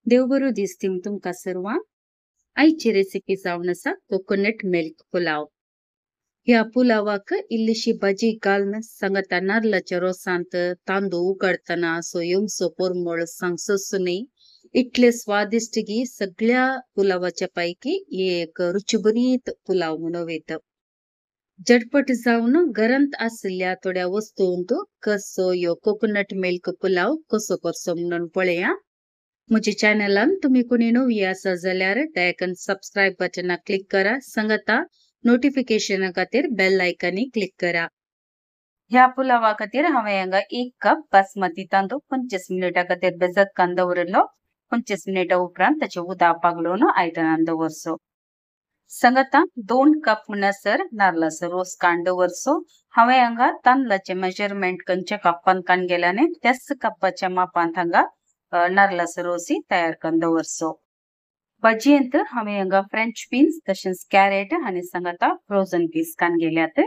देव बरो दिसतीम तुमका सर्वांक. आयची रेसिपी जावन आसा कोकोनट मिल्क पुलाव. ह्या पुलावाक इल्लीशी भाजी घालून सांगता नारळाच्या रोसांत तांदूळ उकडताना सोयमसो पोरमोळ सांगसोसो न्ही. इतले स्वादिष्ट की सगळ्या पुलावाच्या पैकी एक रुचीभरीत पुलाव म्हणून येतं. झटपट जाऊन घरांत असलेल्या थोड्या वस्तूंत कसो यो कोकोनट मिल्क पुलाव कसो करचो म्हणून पळया. मुझे चॅनलान तुम्ही कोणी नवी आसा जाल्यार दयाकन सबस्क्राईब बटना क्लिक करा. सांगता नोटिफिकेशन खातीर बेल आयकनी क्लिक करा. ह्या पुलावा खातीर हांवें हांगा 1 कप बासमती तांदूळ 25 मिनिटां खातीर भिजत घालून दवरलो. 25 मिनिटां उपरांत ताचे उदक पागळून आयदनांत दवरचो. सांगता 2 कप म्हणसर नारळाचो रोस काडून दवरचो. हांवें हांगा तांदळाचे मेजरमेंट खंयच्या कपान काडून गेल्याने त्याच कपाच्या मापांत हांगा नारळाचो रोसी तयार करून दवरचो. भाजयेंत हांवें हांगा फ्रेंच बीन्स तशेंच कॅरेट आनी सांगता फ्रोझन पीस काडून गेल्यात.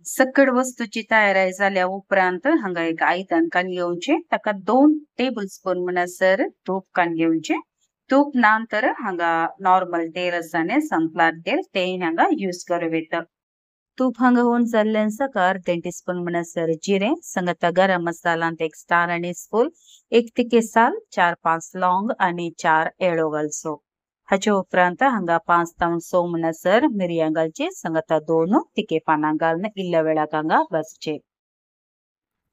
सकड वस्तूची तयारी जाल्या उपरांत हांगा एक आयदन काडून घेवचें. ताका 2 टेबल स्पून म्हणसर तूप काडून घेवचें. तूप नंतर हांगा नॉर्मल तेल आसा न्ही सनफ्लावर तेल तें हांगा यूज करूं येता. तूप हांगा होऊन जाल्ल्यान साका अर्धे टीस्पून म्हणसर जिरें, सांगता गरम मसालांत 1 स्टार अनीस फूल, 1 तिके साल, 4-5 लौंग आनी 4 येळो घालचो. हाचे उपरांत हांगा 5 तावन 6 म्हणसर मिरयां घालची. सांगता 2 तिके पानां घालून इल्ल्या वेळाक हांगा भाजचे.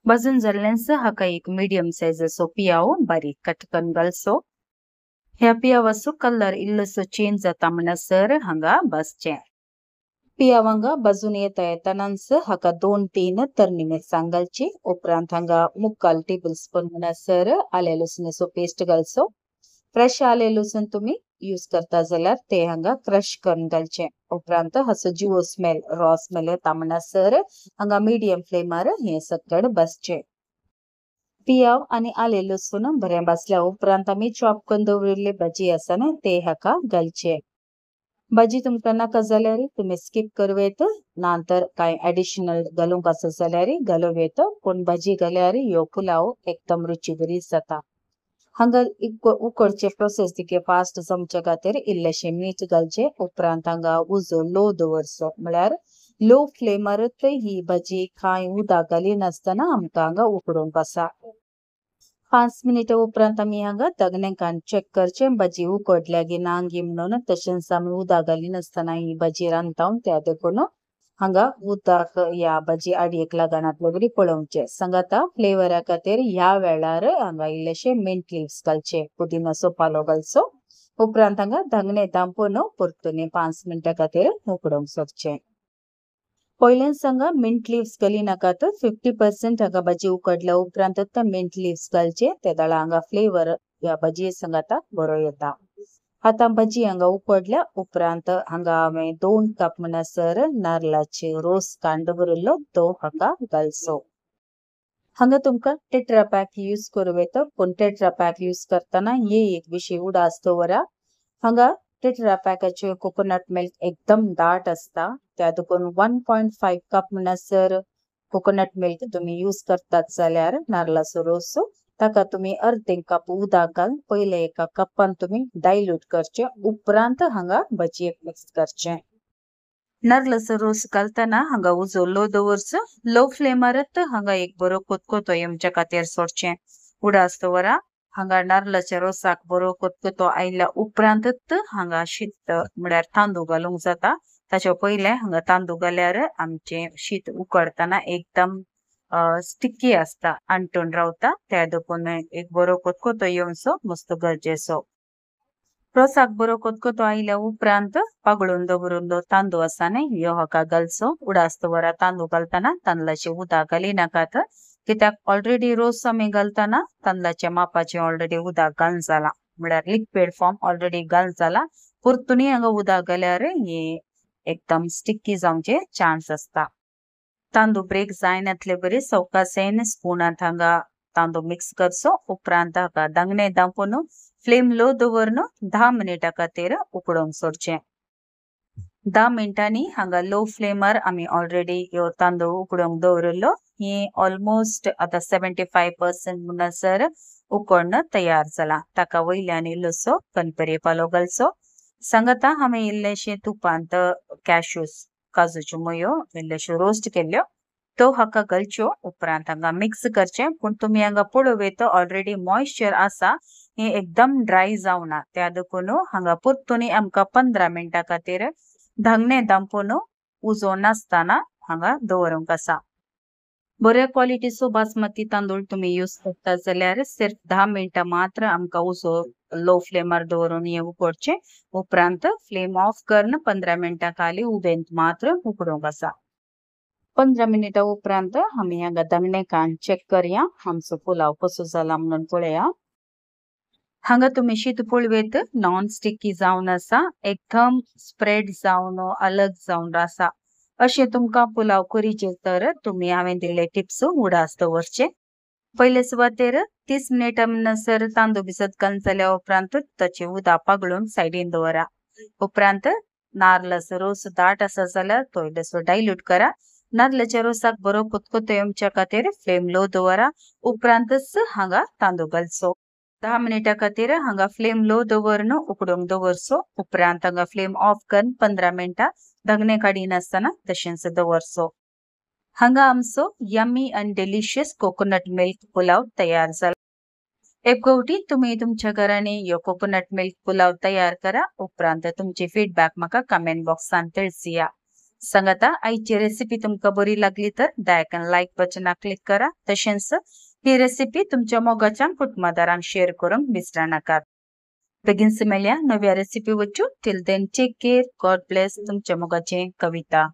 भाजून जाल्ल्यान हाका एक मिडियम सायजाचो पियाव बारीक कट करून घालचो. ह्या पियावाचो कलर इल्लोसो चेंज जाता म्हणसर हांगा भाजचें. पियाव हांगा भाजून येतानाच हाका 2-3 तरणी मिरसांग घालची. उपरांत हांगा 3/4 टेबल स्पून म्हणसर आले लसणाचो पेस्ट घालचो. फ्रेश आले लसूण तुम्ही यूज करता जाल्यार ते हांगा क्रश करून घालचे. उपरांत हाचो जिवो स्मेल रॉ स्मेल येता म्हणसर हांगा मिडियम फ्लेमार हे सकड भाजचे. पियाव आनी आले लसूण बरें भाजल्या उपरांत आमी चॉप करून दवरिल्ले भाजी आसा न्ही ते हाका घालचे. भाजी तुमकां नाका जाल्यार तुम्ही स्किप करूं येता. नंतर काय एडिशनल घालूंक आसा जाल्यार घालूं येता. पूण भाजी घाल्यार ह्यो पुलाव एकदम रुचीभरीत जाता. हांगा उकडचे प्रोसेस तिके फास्ट जमचे खातीर इल्लेशें मीठ घालचे. उपरांत हांगा उजो लो दवरचो. म्हळ्यार लो फ्लेमारच ही भाजी कांय उदक घालिनासतना आमकां हांगा उकडूंक आसा. 5 मिनिटां उपरांत आमी हांगा तगणेकान चेक करचे भाजी उकडल्या गी ना गी म्हणून. तशेंच आमी उदक घालिनासतना ही भाजी रांदता त्या देखून हांगा उदक ह्या भाजी आडयेक लागनातले बरी पळोवचे. सांगता फ्लेवरा खातीर ह्या वेळार हांगा इल्लेशे मिंट लिव्स घालचे. पुदिनाचो पालो घालचो. उपरांत हांगा धगणे दांपून परतून 5 मिनिटां खातीर उकडूंक सोदचे. पयलेच हांगा मिंट लिव्स घाली नाकात. 50% हांगा भाजी उकडल्या उपरांत मिंट लिव्स घालचे. ते दाळा हांगा फ्लेवर ह्या भाजी सांगता बरो येता. आता भाजी हांगा उकडल्या उपरांत हांगा हांवें 2 कप म्हणसर नारळाचे रोस काडून दवरिल्लो तो हाका घालचो. हांगा तुमकां टेट्रा पॅक यूज करूं येता. पूण टेट्रा पॅक यूज करतना हे एक विशय उडास दवरा. हांगा टेट्रा पॅकाचे कोकोनट मिल्क एकदम दाट असता. त्या देखून 1.5 कप म्हणसर कोकोनट मिल्क तुम्ही यूज करतात जाल्यार नारळाचो रोस ताका तुम्ही अर्धे कप उदक घालून पहिले एका कपान तुम्ही डायल्यूट करचे. उपरांत हांगा भाजयेक मिक्स करचे. नारळाचो रोस घालतना हांगा उजो लो दवरचो. लो फ्लेमारत हांगा एक बरो कोतकोतो येवच्या खातीर सोडचे. उडास दवरा. हांगा नारळाच्या रोसाक बरो कोतकोतो आयल्या उपरांतच हांगा शीत म्हळ्यार तांदूळ घालूंक जाता. ताचे पयले हांगा तांदूळ घाल्यार आमचे शीत उकडताना एकदम स्टिकी असता, अंटून रावता. त्या देखून एक बरो कोतकोतो येवचो मस्त गरजेचो. रोसाक बरो कोतकोतो आयल्या उपरांत पागळून दवरिल्लो तांदूळ आसा न्ही ह्यो हाका घालचो. उडास दवरा. तांदूळ घालताना तांदळाचे उदक घाली नाकात. कित्याक ऑलरेडी रोस आमी घालताना तांदळाच्या मापाचे ऑलरेडी उदक घालून जाला. म्हळ्यार लिक्विड फॉर्म ऑलरेडी घालून जाला. परतून हांगा उदक घाल्यार हे एकदम स्टिकी जावचे चान्स असता. तांदूळ ब्रेक जायनातले बरे सवकासेन स्पूनांत हांगा तांदूळ मिक्स करचो. उपरांत हाका धगणे दांपून फ्लेम लो दवरून 10 मिनिटां खातीर उकडूंक सोडचे. 10 मिनिटांनी हांगा लो फ्लेमार आमी ऑलरेडी ह्यो तांदूळ उकडूंक दवरिल्लो. हे ऑलमोस्ट आता 75% म्हणसर उकडणं तयार जाला ताका वयल्यान इल्लोसो कणपरे पालो घालचो सांगता हांवें इल्लेशे तुपांत कॅश्यूज काजूच्यो मुयो इल्लेश्यो रोस्ट केल्ल्यो तो हाका घालच्यो उपरांत हांगा मिक्स करचें पूण तुमी हांगा पळोवं ऑलरेडी मॉइश्चर आसा हे एकदम ड्राय जावना त्या देखून हांगा परतून आमकां 15 मिनटां खातीर धांगणे दांपून उजो नासतना हांगा दवरूंक आसा बऱ्या क्वालिटीचो बासमती तांदूळ तुम्ही यूज करता जाल्यार सिर्फ 10 मिनिटां मात्र आमकां उजो लो फ्लेमार दवरून हे उकडचे उपरांत फ्लेम ऑफ करून 15 मिनिटां खाली उबेंत मात्र उकडूंक आसा 15 मिनिटां उपरांत आमी हांगा धांगणे कान चेक करया आमचो पुलाव कसो जाला म्हणून पळया हांगा तुम्ही शीत पळवेत नॉन स्टिकी जावन आसा एकदम स्प्रेड जावन अलग जावन आसा अशें तुमकां पुलाव करीचे तर तुम्ही हांवें दिल्ले टिप्स उडास दवरचे पयले सुवातेर 30 मिनिटां म्हणसर तांदूळ भिजत घालून जाल्या उपरांत ताचे उदक पागळून सायडीन दवरा उपरांत नारळाचो रोस दाट आसा जाल्यार तो इल्लोसो डायल्यूट करा नारळाच्या रोसाक बरो कुतकुतो येवच्या खातीर फ्लेम लो दवरा उपरांतच हांगा तांदूळ घालचो 10 मिनिटां खातीर हांगा फ्लेम लो दवरून उकडूंक दवरचो उपरांत हांगा फ्लेम ऑफ करून 15 मिनिटां धांगणे काडिनासतना तशेंच दवरचो हांगा आमचो yummy end delicious coconut milk pulao तयार जाला एक गोवटी तुम्ही तुमच्या घरांनी यो कोकोनट मिल्क पुलाव तयार करा उपरांत तुमचे फीडबॅक म्हाका कमेंट बॉक्सान कळसिया सांगता आयची रेसिपी तुमकां बरी लागली तर दयाकन लायक बटनाक क्लिक करा तशेंच ही रेसिपी तुमच्या मोगाच्या कुटुंबदारांक शेअर करूंक विसरा नाकात बेगीन मेळया नव्या रेसिपी वच्चो till then take care God bless तुमच्या मोगाचे कविता